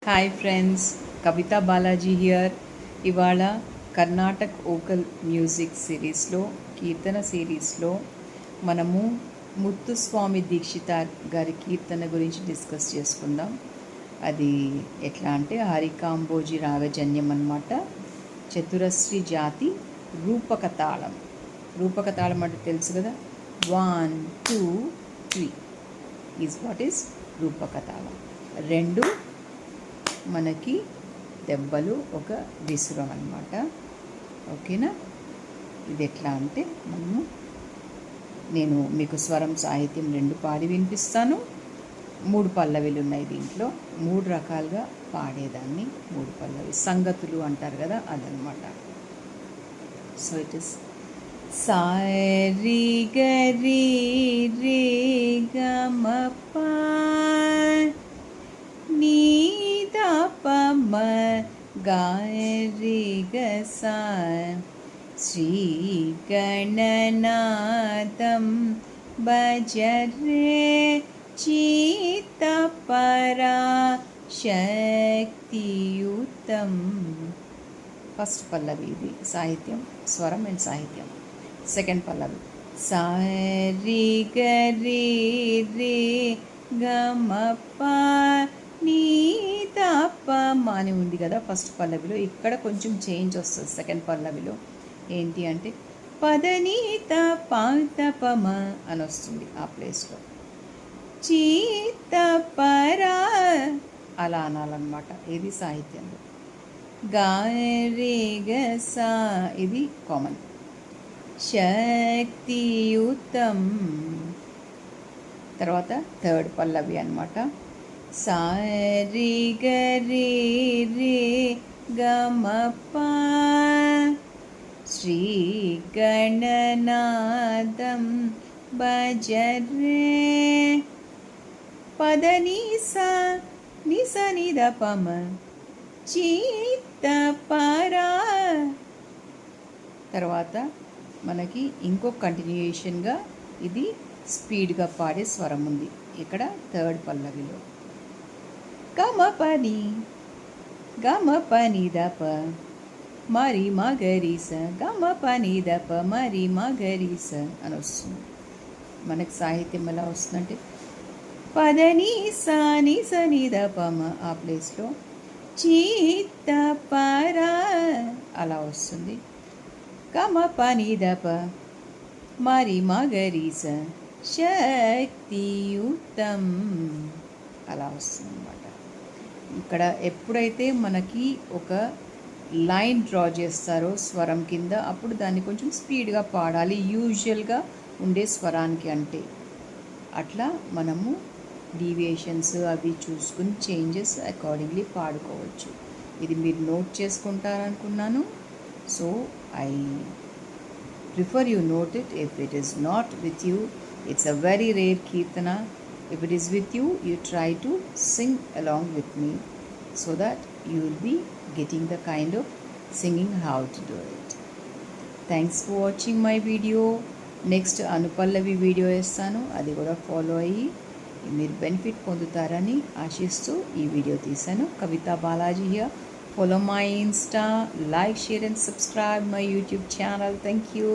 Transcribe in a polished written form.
Hi friends, Kavitha Balaji here. ఇవాళ Carnatic vocal music సిరీస్లో, కీర్తన సిరీస్లో మనము ముత్తుస్వామి దీక్షితార్ గారి కీర్తన గురించి డిస్కస్ చేసుకుందాం. అది ఎట్లా అంటే హరికాంబోజీ రాగజన్యం అన్నమాట. చతురశ్రీ జాతి రూపకతాళం. రూపకతాళం అంటే తెలుసు కదా, 1 2 3 ఈజ్ వాట్ ఈస్ రూపకతాళం. రెండు మనకి దెబ్బలు, ఒక విసురం అన్నమాట. ఓకేనా? ఇది ఎట్లా అంటే నేను మీకు స్వరం సాహిత్యం 2 పాడి వినిపిస్తాను. 3 పల్లవిలు ఉన్నాయి దీంట్లో. 3 రకాలుగా పాడేదాన్ని. 3 పల్లవి సంగతులు అంటారు కదా, అదనమాట. సో ఇట్ ఇస్ సారీ గరి రే గమ ప నీ పమ గాయ రే గసా శ్రీ గణనాదం భజరే చిత్త పరా శక్తియుతం. ఫస్ట్ పల్లవి ఇది సాహిత్యం, స్వరం అండ్ సాహిత్యం. సెకండ్ పల్లవి సారి గరి రే గమ ప నీ తప అని ఉంది కదా ఫస్ట్ పల్లవిలో. ఇక్కడ కొంచెం చేంజ్ వస్తుంది సెకండ్ పల్లవిలో. ఏంటి అంటే పదనీత పాతపమ అని వస్తుంది ఆ ప్లేస్లో. చీత పరా అలా అనాలన్నమాట. ఇది సాహిత్యంలో. గారేగసా ఇది కామన్. శక్తియుతం. తర్వాత థర్డ్ పల్లవి అన్నమాట. సారి గరి రే గమ ప శ్రీ గణనాదం భజరే పదని సా నిస నిద పమ చిత్త పరా. తర్వాత మనకి ఇంకో కంటిన్యూయేషన్గా ఇది స్పీడ్గా పాడే స్వరం ఉంది ఇక్కడ థర్డ్ పల్లవిలో. గమ పని దప మరి మగరీస గమ పని దప మరి మగరీస అని వస్తుంది. మనకి సాహిత్యం ఎలా వస్తుందంటే పదని సాని సని దపమ ఆ ప్లేస్లో చిత్త పరా అలా వస్తుంది. గమ పని దప మరి మగరీస శక్తియుతం అలా వస్తుంది అన్నమాట. ఇక్కడ ఎప్పుడైతే మనకి ఒక లైన్ డ్రా చేస్తారో స్వరం కింద, అప్పుడు దాన్ని కొంచెం స్పీడ్గా పాడాలి యూజువల్గా ఉండే స్వరానికి. అంటే అట్లా మనము డీవియేషన్స్ అవి చూసుకుని చేంజెస్ అకార్డింగ్లీ పాడుకోవచ్చు. ఇది మీరు నోట్ చేసుకుంటారనుకున్నాను. So I prefer you note it. If it is not with you, it's a very rare kirtana. If it is with you, you try to sing along with me so that you will be getting the kind of singing how to do it. Thanks for watching my video. Next అనుపల్లవి video వేస్తాను, అది కూడా follow అయ్యి మీరు benefit పొందుతారని ఆశిస్తూ ఈ video తీశాను. Kavitha Balaji here. Follow my Insta, like, share and subscribe my YouTube channel. Thank you.